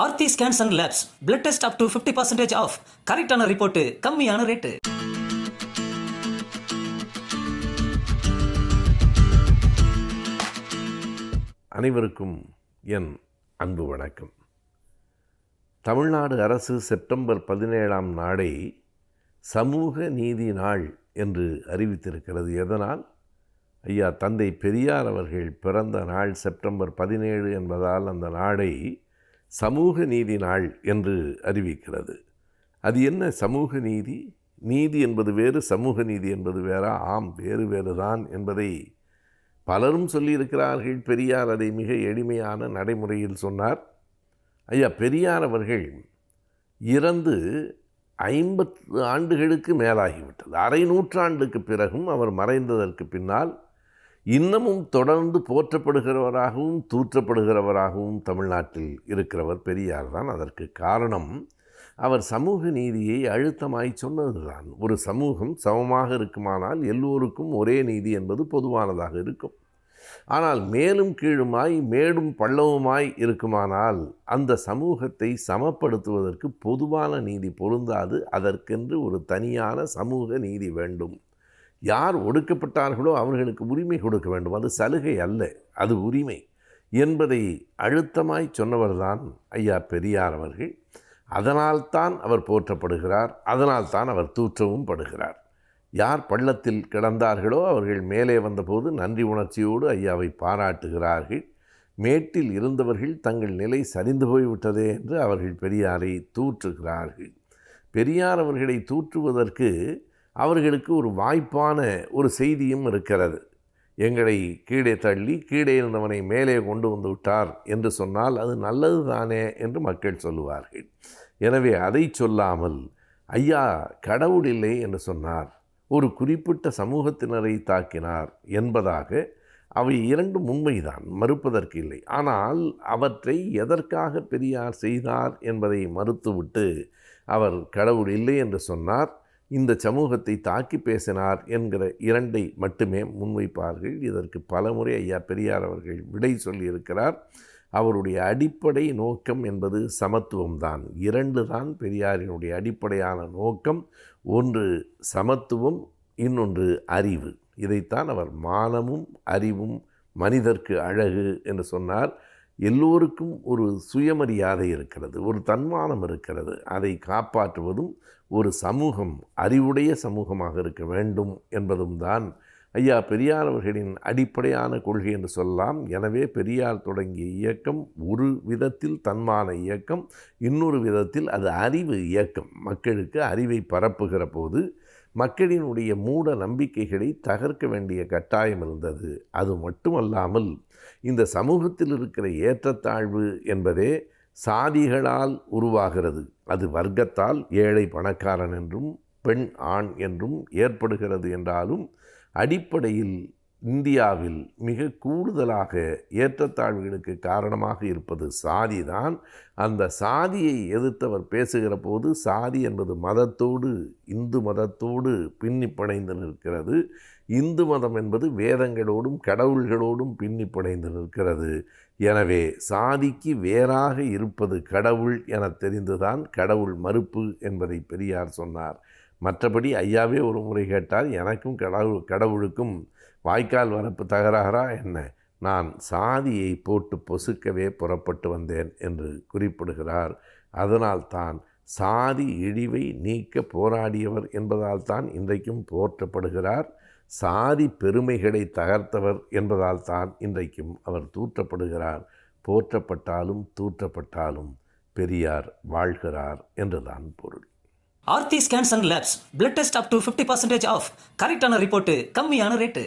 Aarthi scans and labs blood test up to 50% off. கரெக்டான report, கம்மியான rate. அனைவருக்கும் என் அன்பு வணக்கம். தமிழ்நாடு அரசு செப்டம்பர் 17ஆம் நாளை சமூக நீதி நாள் என்று அறிவித்திருக்கிறது. எதனால்? ஐயா தந்தை பெரியார் அவர்கள் பிறந்த நாள் செப்டம்பர் 17 என்பதால் அந்த நாளை சமூக நீதி நாள் என்று அறிவிக்கிறது. அது என்ன சமூக நீதி? நீதி என்பது வேறு, சமூக நீதி என்பது வேறா? ஆம், வேறு வேறுதான் என்பதை பலரும் சொல்லியிருக்கிறார்கள். பெரியார் அதை மிக எளிமையான நடைமுறையில் சொன்னார். ஐயா பெரியார் அவர்கள் இறந்து 50 ஆண்டுகளுக்கு மேலாகிவிட்டது. அரை நூற்றாண்டுக்கு பிறகும் அவர் மறைந்ததற்கு பின்னால் இன்னமும் தொடர்ந்து போற்றப்படுகிறவராகவும் தூற்றப்படுகிறவராகவும் தமிழ்நாட்டில் இருக்கிறவர் பெரியார் தான். அதற்கு காரணம் அவர் சமூக நீதியை அழுத்தமாய் சொன்னதுதான். ஒரு சமூகம் சமமாக இருக்குமானால் எல்லோருக்கும் ஒரே நீதி என்பது பொதுவானதாக இருக்கும். ஆனால் மேலும் கீழுமாய் மேடும் பள்ளவுமாய் இருக்குமானால் அந்த சமூகத்தை சமப்படுத்துவதற்கு பொதுவான நீதி பொருந்தாது. அதற்கென்று ஒரு தனியான சமூக நீதி வேண்டும். யார் ஒடுக்கப்பட்டார்களோ அவர்களுக்கு உரிமை கொடுக்க வேண்டும். அது சலுகை அல்ல, அது உரிமை என்பதை அழுத்தமாய் சொன்னவர்தான் ஐயா பெரியார் அவர்கள். அதனால்தான் அவர் போற்றப்படுகிறார், அதனால்தான் அவர் தூற்றவும் படுகிறார். யார் பள்ளத்தில் கிடந்தார்களோ அவர்கள் மேலே வந்தபோது நன்றி உணர்ச்சியோடு ஐயாவை பாராட்டுகிறார்கள். மேட்டில் இருந்தவர்கள் தங்கள் நிலை சரிந்து போய்விட்டதே என்று அவர்கள் பெரியாரை தூற்றுகிறார்கள். பெரியார் அவர்களை தூற்றுவதற்கு அவர்களுக்கு ஒரு வாய்ப்பான ஒரு செய்தியும் இருக்கிறது. எங்களை கீழே தள்ளி கீழே இருந்தவனை மேலே கொண்டு வந்து விட்டார் என்று சொன்னால் அது நல்லது தானே என்று மக்கள் சொல்லுவார்கள். எனவே அதை சொல்லாமல் ஐயா கடவுள் இல்லை என்று சொன்னார், ஒரு குறிப்பிட்ட சமூகத்தினரை தாக்கினார் என்பதாக அவை இரண்டும் உண்மைதான், மறுப்பதற்கு இல்லை. ஆனால் அவற்றை எதற்காக பெரியார் செய்தார் என்பதை மறுத்துவிட்டு அவர் கடவுள் இல்லை என்று சொன்னார், இந்த சமூகத்தை தாக்கி பேசினார் என்கிற இரண்டை மட்டுமே முன்வைப்பார்கள். இதற்கு பலமுறை ஐயா பெரியார் அவர்கள் விடை சொல்லியிருக்கிறார். அவருடைய அடிப்படை நோக்கம் என்பது சமத்துவம்தான். இரண்டு தான் பெரியாரினுடைய அடிப்படையான நோக்கம். ஒன்று சமத்துவம், இன்னொன்று அறிவு. இதைத்தான் அவர் மானமும் அறிவும் மனிதர்க்கு அழகு என்று சொன்னார். எல்லோருக்கும் ஒரு சுயமரியாதை இருக்கிறது, ஒரு தன்மானம் இருக்கிறது. அதை காப்பாற்றுவதும் ஒரு சமூகம் அறிவுடைய சமூகமாக இருக்க வேண்டும் என்பதும் தான் ஐயா பெரியார் அவர்களின் அடிப்படையான கொள்கை என்று சொல்லலாம். எனவே பெரியார் தொடங்கிய இயக்கம் ஒரு விதத்தில் தன்மான இயக்கம், இன்னொரு விதத்தில் அது அறிவு இயக்கம். மக்களுக்கு அறிவை பரப்புகிற போது மக்களினுடைய மூட நம்பிக்கைகளை தகர்க்க வேண்டிய கட்டாயம் இருந்தது. அது மட்டுமல்லாமல் இந்த சமூகத்தில் இருக்கிற ஏற்றத்தாழ்வு என்பதே சாதிகளால் உருவாகிறது. அது வர்க்கத்தால், ஏழை பணக்காரன் என்றும் பெண் ஆண் என்றும் ஏற்படுகிறது என்றாலும் அடிப்படையில் இந்தியாவில் மிக கூடுதலாக ஏற்றத்தாழ்வுகளுக்கு காரணமாக இருப்பது சாதி தான். அந்த சாதியை எதிர்த்தவர் பேசுகிற போது சாதி என்பது மதத்தோடு, இந்து மதத்தோடு பின்னி பிணைந்து நிற்கிறது. இந்து மதம் என்பது வேதங்களோடும் கடவுள்களோடும் பின்னி பிணைந்து நிற்கிறது. எனவே சாதிக்கு வேறாக இருப்பது கடவுள் என தெரிந்துதான் கடவுள் மறுப்பு என்பதை பெரியார் சொன்னார். மற்றபடி ஐயாவே ஒரு முறை கேட்டார், எனக்கும் கடவுளுக்கும் வாய்க்கால் வரப்பு தகராறா என்ன? நான் சாதியை போட்டு பொசுக்கவே புறப்பட்டு வந்தேன் என்று குறிப்பிடுகிறார். அதனால்தான் சாதி இழிவை நீக்க போராடியவர் என்பதால் தான் இன்றைக்கும் போற்றப்படுகிறார். சாதி பெருமைகளை தகர்த்தவர் என்பதால் தான் இன்றைக்கும் அவர் தூற்றப்படுகிறார். போற்றப்பட்டாலும் தூற்றப்பட்டாலும் பெரியார் வாழ்கிறார் என்றுதான் பொருள். Aarthi scans and labs blood test up to 50% off. கரெக்டான ரிப்போர்ட், கம்மியான ரேட்டு.